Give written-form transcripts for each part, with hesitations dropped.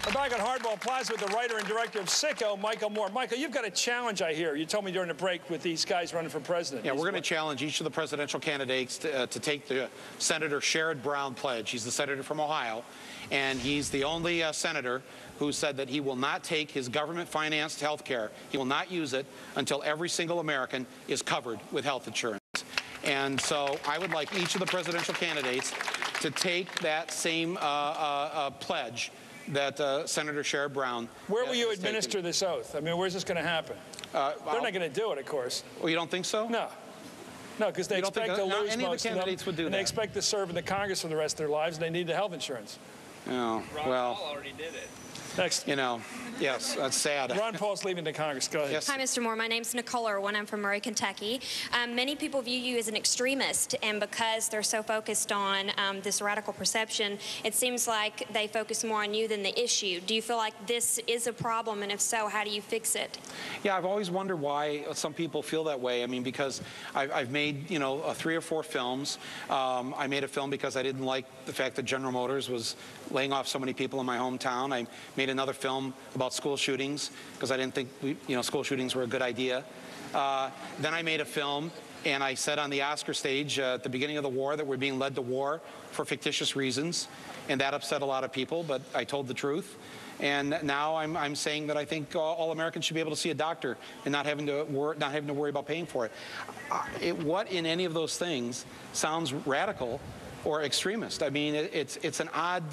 We're back on Hardball Plaza with the writer and director of SICKO, Michael Moore. Michael, you've got a challenge, I hear. You told me during the break with these guys running for president. Yeah, we're going to challenge each of the presidential candidates to take the Senator Sherrod Brown pledge. He's the senator from Ohio, and he's the only senator who said that he will not take his government-financed health care. He will not use it until every single American is covered with health insurance. And so I would like each of the presidential candidates to take that same pledge that Senator Sherrod Brown. Where will you administer this oath? I mean, where's this going to happen? They're not going to do it, of course. Well, you don't think so? No. No, because they expect to lose any most of the candidates would do that. And they expect to serve in the Congress for the rest of their lives, and they need the health insurance. Oh, well. Ron Paul already did it. Next. You know, yes, that's sad. Ron Paul's leaving the Congress. Go ahead. Yes. Hi, Mr. Moore. My name's Nicole Irwin. I'm from Murray, Kentucky. Many people view you as an extremist, and because they're so focused on this radical perception, it seems like they focus more on you than the issue. Do you feel like this is a problem, and if so, how do you fix it? Yeah, I've always wondered why some people feel that way. I mean, because I've made, 3 or 4 films. I made a film because I didn't like the fact that General Motors was laying off so many people in my hometown. I made another film about school shootings because I didn't think school shootings were a good idea. Then I made a film, and I said on the Oscar stage at the beginning of the war that we're being led to war for fictitious reasons, and that upset a lot of people, but I told the truth. And now I'm saying that I think all Americans should be able to see a doctor and not having to worry about paying for it. What in any of those things sounds radical or extremist? I mean, it's an odd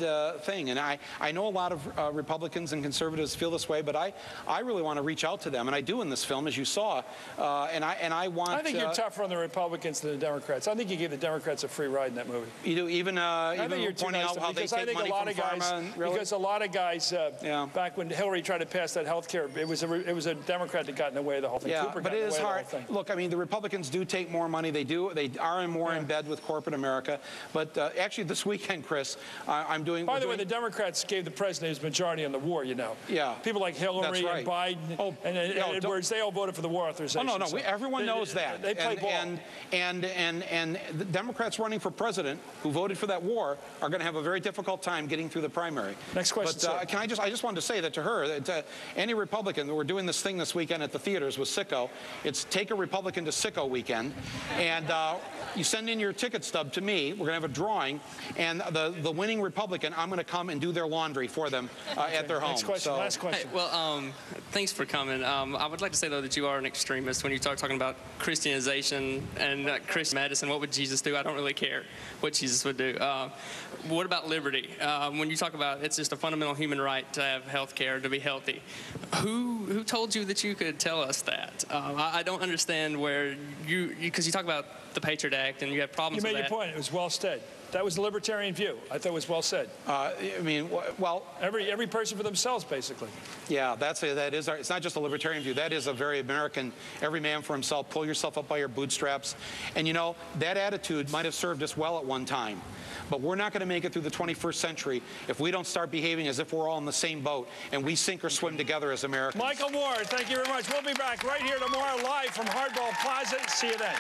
thing, and I know a lot of Republicans and conservatives feel this way, but I really want to reach out to them, and I do in this film, as you saw, and I want. I think you're tougher on the Republicans than the Democrats. I think you gave the Democrats a free ride in that movie. You do, even pointing out how they take money from pharma. Because a lot of guys, back when Hillary tried to pass that health care, it was a Democrat that got in the way of the whole thing. Yeah, Cooper but got it in the is way hard. of the whole thing. Look, I mean, the Republicans do take more money. They are more in bed with corporate America. But actually, this weekend, Chris, I'm doing. By the way, the Democrats gave the president his majority on the war. Yeah. People like Hillary and Biden and Edwards, they all voted for the war authorization. Oh no, so everyone knows that. They play ball. And the Democrats running for president who voted for that war are going to have a very difficult time getting through the primary. Next question. But I just wanted to say that to her, that any Republican, we're doing this thing this weekend at the theaters with SICKO. It's Take a Republican to SICKO weekend, and you send in your ticket stub to me. We're going to have a drawing, and the winning Republican, I'm going to come and do their laundry for them at their home. Next question. So, last question. Hey, well, thanks for coming. I would like to say, though, that you are an extremist when you start talking about Christianization and Christian medicine. What would Jesus do? I don't really care what Jesus would do. What about liberty? When you talk about it's just a fundamental human right to have health care, to be healthy, who told you that you could tell us that? I don't understand where because you talk about the Patriot Act and you have problems with that. You made your point. It was well said. That was the libertarian view. I thought it was well said. I mean, well, every person for themselves, basically. Yeah, it's not just a libertarian view. That is a very American, every man for himself, pull yourself up by your bootstraps. And that attitude might have served us well at one time. But we're not going to make it through the 21st century if we don't start behaving as if we're all in the same boat and we sink or swim together as Americans. Michael Moore, thank you very much. We'll be back right here tomorrow live from Hardball Plaza. See you then.